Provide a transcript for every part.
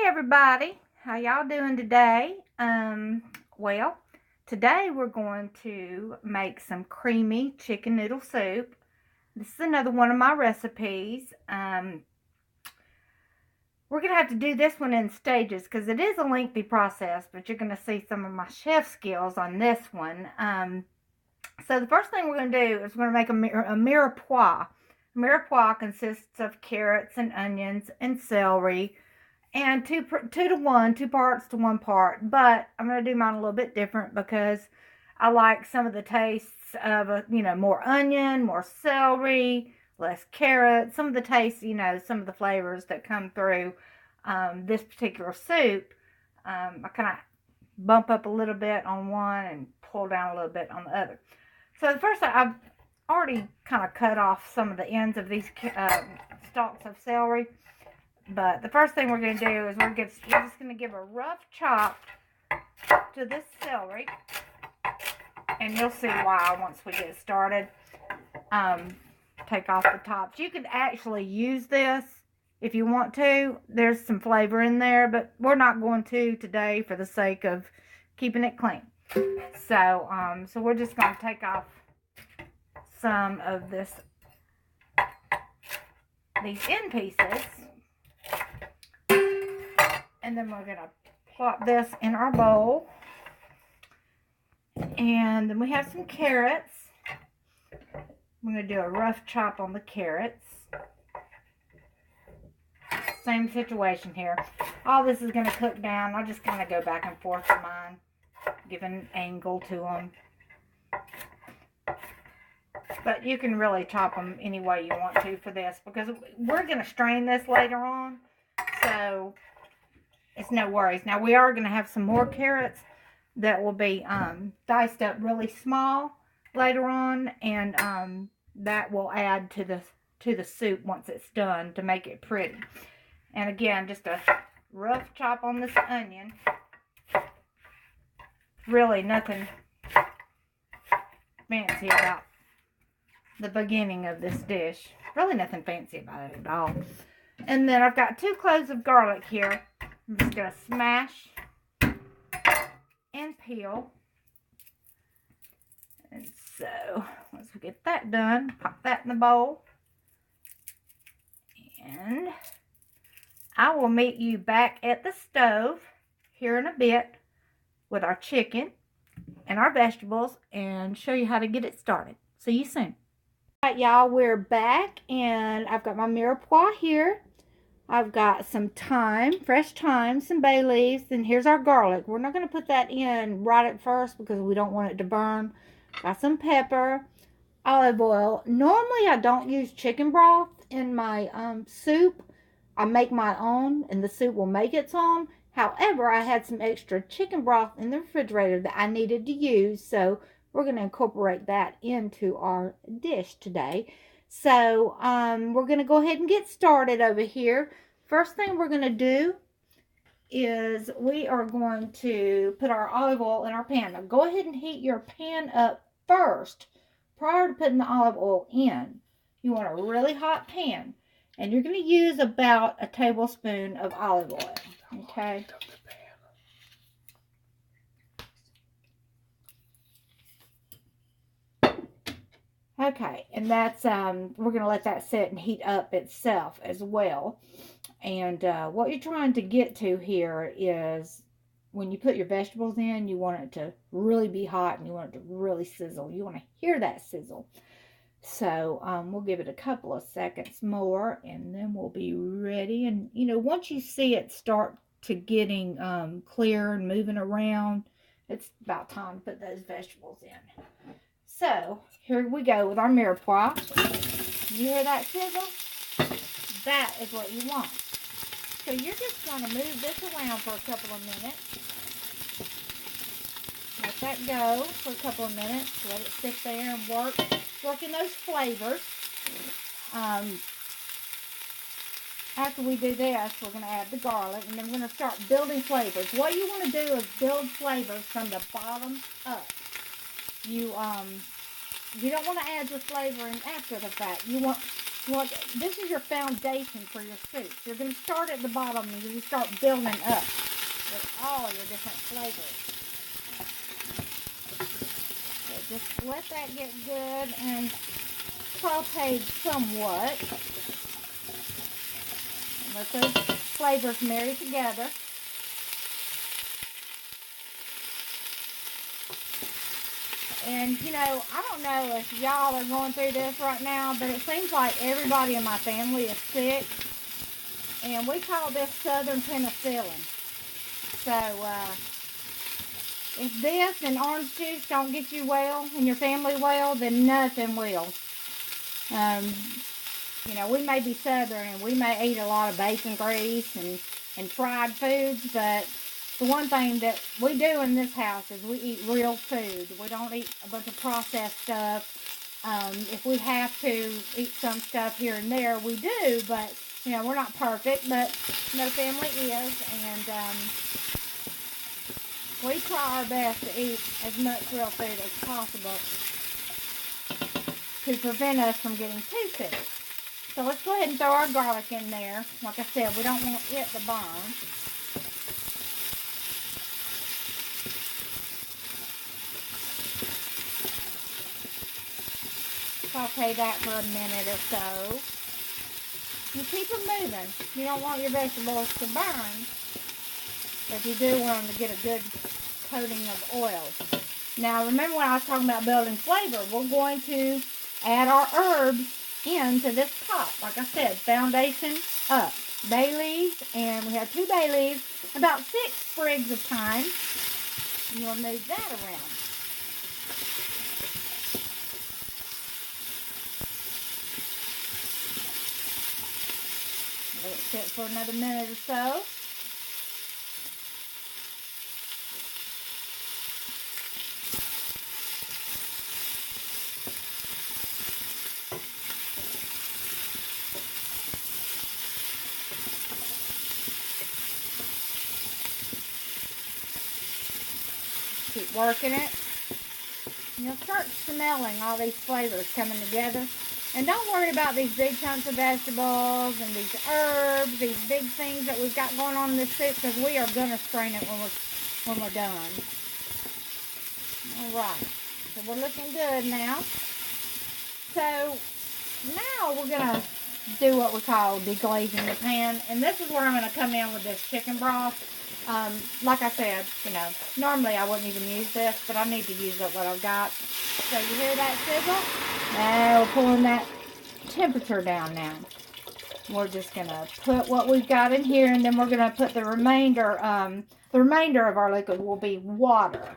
everybody, how y'all doing today? Well, today we're going to make some creamy chicken noodle soup. This is another one of my recipes. We're going to have to do this one in stages because it is a lengthy process, but you're going to see some of my chef skills on this one. So the first thing we're going to do is we're going to make a mirepoix. Mirepoix consists of carrots and onions and celery, and two parts to one part. But I'm going to do mine a little bit different because I like some of the tastes of more onion, more celery, less carrot. Some of the tastes, some of the flavors that come through this particular soup. I kind of bump up a little bit on one and pull down a little bit on the other. So the first thing, I've already kind of cut off some of the ends of these stalks of celery. But the first thing we're going to do is we're just going to give a rough chop to this celery. And you'll see why once we get started. Take off the tops. You could actually use this if you want to. There's some flavor in there, but we're not going to today for the sake of keeping it clean. So we're just going to take off some of these end pieces. And then we're going to plop this in our bowl. And then we have some carrots. I'm going to do a rough chop on the carrots. Same situation here. All this is going to cook down. I'll just kind of go back and forth with mine, give an angle to them. But you can really chop them any way you want to for this, because we're going to strain this later on. So it's no worries. Now we are going to have some more carrots that will be diced up really small later on, and that will add to the soup once it's done to make it pretty. And again, just a rough chop on this onion. Really nothing fancy about the beginning of this dish. Really nothing fancy about it at all. And then I've got 2 cloves of garlic here. I'm just going to smash and peel. And so, once we get that done, pop that in the bowl. And I will meet you back at the stove here in a bit with our chicken and our vegetables and show you how to get it started. See you soon. Alright, y'all, we're back, and I've got my mirepoix here. I've got some thyme, fresh thyme, some bay leaves, and here's our garlic. We're not going to put that in right at first because we don't want it to burn. Got some pepper, olive oil. Normally, I don't use chicken broth in my soup. I make my own, and the soup will make its own. However, I had some extra chicken broth in the refrigerator that I needed to use, so we're going to incorporate that into our dish today. So, we're going to go ahead and get started over here. First thing we're going to do is we are going to put our olive oil in our pan. Now, go ahead and heat your pan up first prior to putting the olive oil in. You want a really hot pan. And you're going to use about a tablespoon of olive oil. Okay? Okay, and that's, we're going to let that sit and heat up itself as well. And what you're trying to get to here is when you put your vegetables in, you want it to really be hot and you want it to really sizzle. You want to hear that sizzle. So, we'll give it a couple of seconds more and then we'll be ready. And, once you see it start to getting clear and moving around, it's about time to put those vegetables in. So, here we go with our mirepoix. You hear that sizzle? That is what you want. So, you're just going to move this around for a couple of minutes. Let that go for a couple of minutes. Let it sit there and work in those flavors. After we do this, we're going to add the garlic, and then we're going to start building flavors. What you want to do is build flavors from the bottom up. You don't want to add your flavor in after the fact. You want Well, this is your foundation for your soup. You're going to start at the bottom and you start building up with all your different flavors. So just let that get good and sauteed somewhat. And let those flavors marry together. And, you know, I don't know if y'all are going through this right now, but it seems like everybody in my family is sick. And we call this Southern penicillin. So, if this and orange juice don't get you well and your family well, then nothing will. You know, we may be Southern and we may eat a lot of bacon grease and fried foods, but the one thing that we do in this house is we eat real food. We don't eat a bunch of processed stuff. If we have to eat some stuff here and there, we do, but, you know, we're not perfect, but no family is, and we try our best to eat as much real food as possible to prevent us from getting too sick. So let's go ahead and throw our garlic in there. Like I said, we don't want it to burn. Saute that for a minute or so. You keep them moving. You don't want your vegetables to burn, but you do want them to get a good coating of oil. Now, remember when I was talking about building flavor, we're going to add our herbs into this pot. Like I said, foundation up. Bay leaves, and we have 2 bay leaves, about 6 sprigs of thyme. And you'll move that around. Let it sit for another minute or so. Keep working it. And you'll start smelling all these flavors coming together. And don't worry about these big chunks of vegetables and these herbs, these big things that we've got going on in this soup, because we are going to strain it when we're done. Alright, so we're looking good now. So now we're going to do what we call deglazing the pan. And this is where I'm going to come in with this chicken broth. Like I said, you know, normally I wouldn't even use this, but I need to use up what I've got. So you hear that sizzle? Now we're pulling that temperature down now. We're just going to put what we've got in here, and then we're going to put the remainder of our liquid will be water.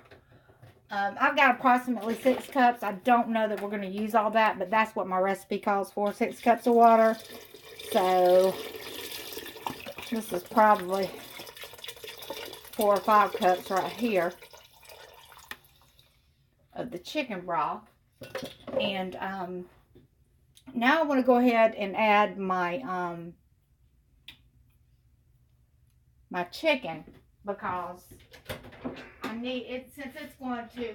I've got approximately 6 cups. I don't know that we're going to use all that, but that's what my recipe calls for, 6 cups of water. So this is probably 4 or 5 cups right here of the chicken broth. And now I want to go ahead and add my my chicken, because I need it, since it's going to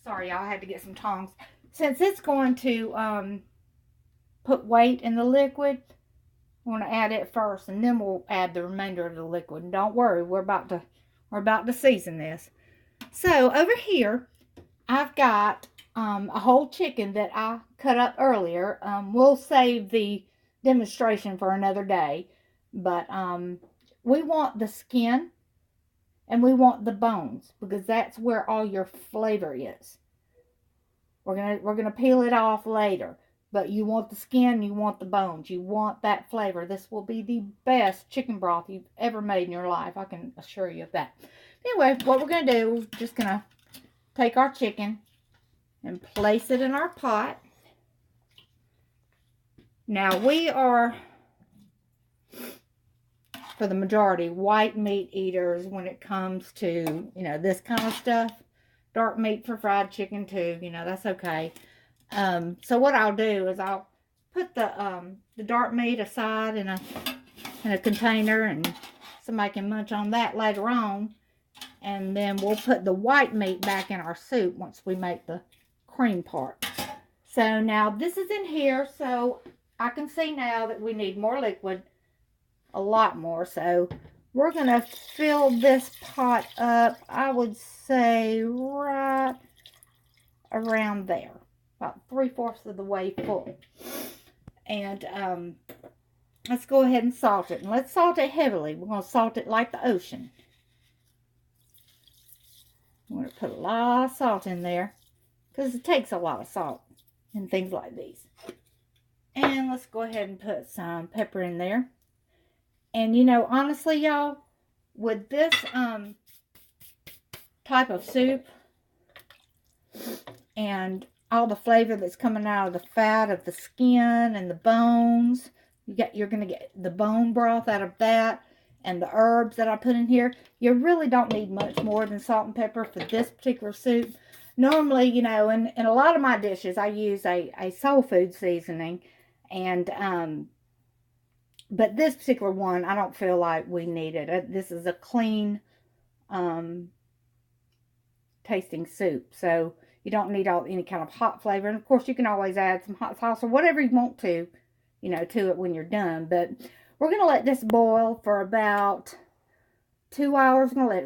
sorry y'all, I had to get some tongs. Since it's going to put weight in the liquid, I want to add it first, and then we'll add the remainder of the liquid. And don't worry, we're about to season this. So over here, I've got a whole chicken that I cut up earlier. We'll save the demonstration for another day, but we want the skin and we want the bones, because that's where all your flavor is. We're gonna peel it off later. But you want the skin, you want the bones, you want that flavor. This will be the best chicken broth you've ever made in your life. I can assure you of that. Anyway, what we're going to do, we're just going to take our chicken and place it in our pot. Now, we are, for the majority, white meat eaters when it comes to, you know, this kind of stuff. Dark meat for fried chicken too, you know, that's okay. So what I'll do is I'll put the dark meat aside in a container, and somebody can munch on that later on. And then we'll put the white meat back in our soup once we make the cream part. So now this is in here, so I can see now that we need more liquid, a lot more. So we're going to fill this pot up, I would say right around there, about 3/4 of the way full. And let's go ahead and salt it. And let's salt it heavily. We're going to salt it like the ocean. We're going to put a lot of salt in there because it takes a lot of salt in things like these. And let's go ahead and put some pepper in there. And you know, honestly, y'all, with this type of soup and all the flavor that's coming out of the fat of the skin and the bones, you're going to get the bone broth out of that and the herbs that I put in here. You really don't need much more than salt and pepper for this particular soup. Normally, you know, in a lot of my dishes, I use a soul food seasoning. And but this particular one, I don't feel like we need it. This is a clean tasting soup, so you don't need any kind of hot flavor. And of course, you can always add some hot sauce or whatever you want to, you know, to it when you're done. But we're going to let this boil for about 2 hours. We're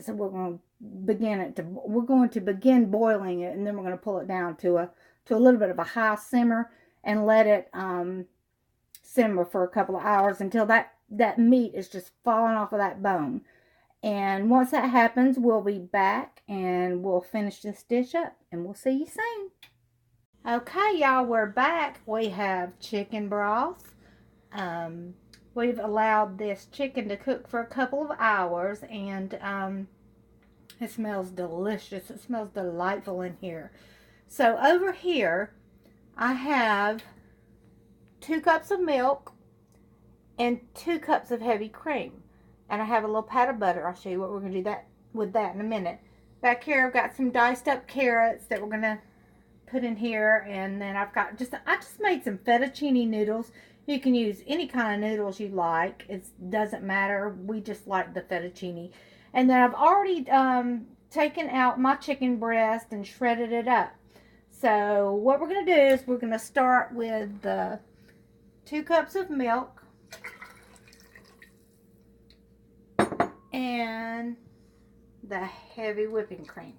going to begin boiling it, and then we're going to pull it down to a little bit of a high simmer and let it simmer for a couple of hours until that meat is just falling off of that bone. And once that happens, we'll be back and we'll finish this dish up, and we'll see you soon. Okay, y'all, we're back. We have chicken broth. We've allowed this chicken to cook for a couple of hours, and it smells delicious. It smells delightful in here. So over here, I have 2 cups of milk and 2 cups of heavy cream. And I have a little pat of butter. I'll show you what we're going to do with that in a minute. Back here, I've got some diced up carrots that we're going to put in here. And then I've got I just made some fettuccine noodles. You can use any kind of noodles you like. It doesn't matter. We just like the fettuccine. And then I've already taken out my chicken breast and shredded it up. So what we're going to do is we're going to start with the 2 cups of milk and the heavy whipping cream.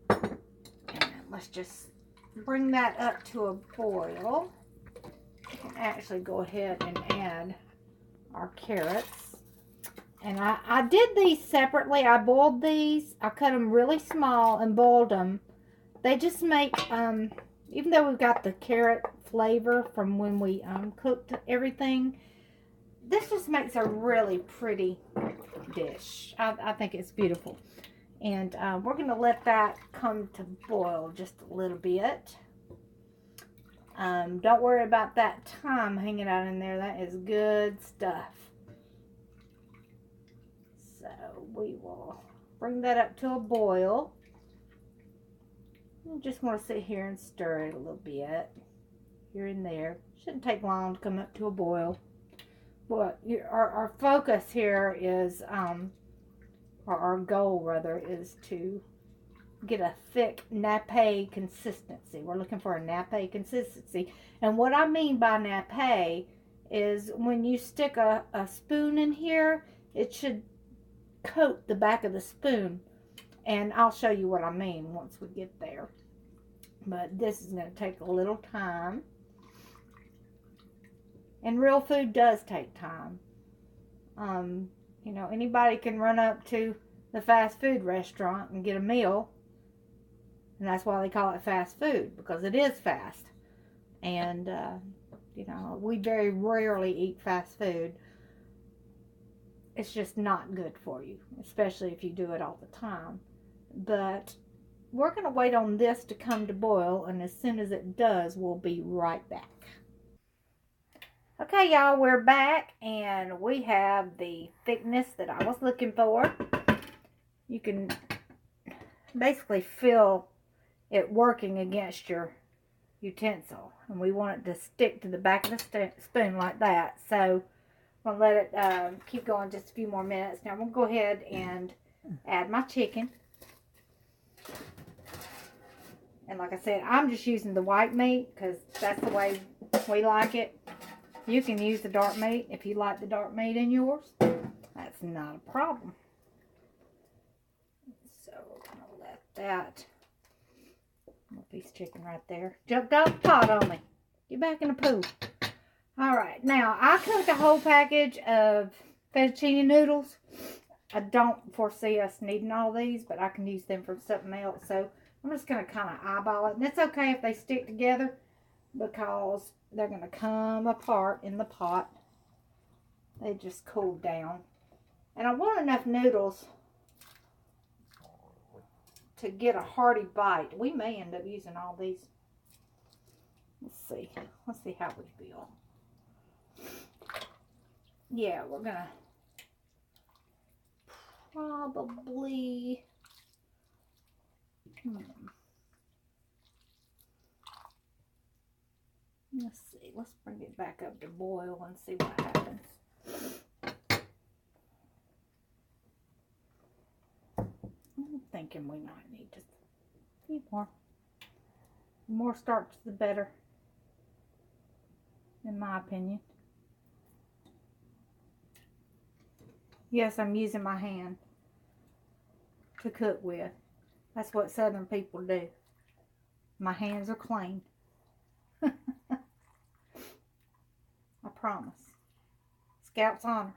And let's just bring that up to a boil. We can actually go ahead and add our carrots. And I did these separately. I boiled these. I cut them really small and boiled them. They just make, even though we've got the carrot flavor from when we cooked everything, this just makes a really pretty dish. I think it's beautiful. And we're going to let that come to boil just a little bit. Don't worry about that thyme hanging out in there. That is good stuff. So we will bring that up to a boil. You just want to sit here and stir it a little bit here and there. Shouldn't take long to come up to a boil. But our focus here is, or our goal rather, is to get a thick nappe consistency. We're looking for a nappe consistency. And what I mean by nappe is when you stick a spoon in here, it should coat the back of the spoon. And I'll show you what I mean once we get there. But this is going to take a little time. And real food does take time. You know, anybody can run up to the fast food restaurant and get a meal. And that's why they call it fast food, because it is fast. And, you know, we very rarely eat fast food. It's just not good for you, especially if you do it all the time. But we're going to wait on this to come to boil, and as soon as it does, we'll be right back. Okay, y'all, we're back, and we have the thickness that I was looking for. You can basically feel it working against your utensil, and we want it to stick to the back of the spoon like that. So I'm going to let it keep going just a few more minutes. Now I'm going to go ahead and add my chicken. And like I said, I'm just using the white meat because that's the way we like it. You can use the dark meat if you like the dark meat in yours. That's not a problem. So we're going to let that little piece of chicken right there. Jumped out the pot on me. Get back in the pool. Alright, now I cooked a whole package of fettuccine noodles. I don't foresee us needing all these, but I can use them for something else. So I'm just going to kind of eyeball it. And it's okay if they stick together because they're going to come apart in the pot. They just cooled down. And I want enough noodles to get a hearty bite. We may end up using all these. Let's see. Let's see how we feel. Yeah, we're going to probably... Let's see. Let's bring it back up to boil and see what happens. I'm thinking we might need just a few more. The more starch, the better, in my opinion. Yes, I'm using my hand to cook with. That's what Southern people do. My hands are clean. I promise. Scout's honor.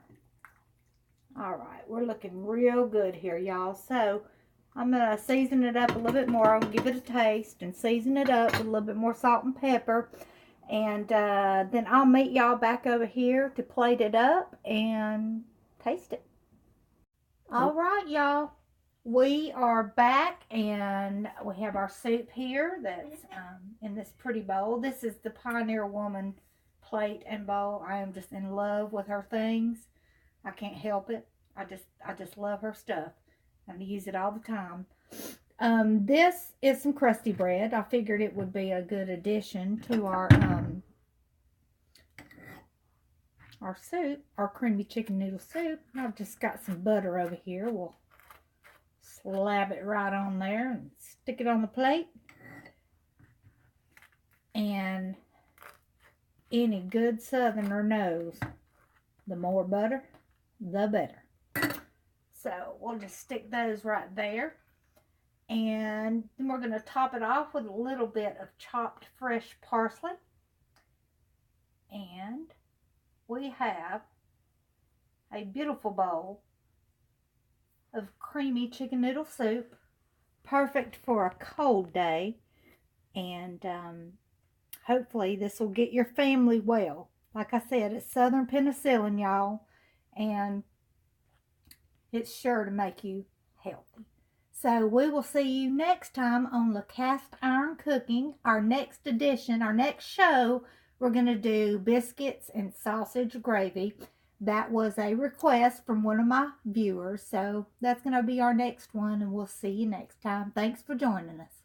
Alright, we're looking real good here, y'all. So, I'm going to season it up a little bit more. I'll give it a taste and season it up with a little bit more salt and pepper. And then I'll meet y'all back over here to plate it up and taste it. Alright, y'all. We are back and we have our soup here that's in this pretty bowl. This is the Pioneer Woman plate and bowl. I am just in love with her things. I can't help it. I just love her stuff. I use it all the time. This is some crusty bread. I figured it would be a good addition to our soup, our creamy chicken noodle soup. I've just got some butter over here. We'll slab it right on there and stick it on the plate. And any good Southerner knows the more butter, the better. So we'll just stick those right there. And then we're going to top it off with a little bit of chopped fresh parsley. And we have a beautiful bowl of creamy chicken noodle soup. Perfect for a cold day. And hopefully this will get your family well. Like I said, it's Southern penicillin, y'all. And it's sure to make you healthy. So we will see you next time on the Cast Iron Cooking. Our next edition, our next show, we're going to do biscuits and sausage gravy. That was a request from one of my viewers. So that's going to be our next one, and we'll see you next time. Thanks for joining us.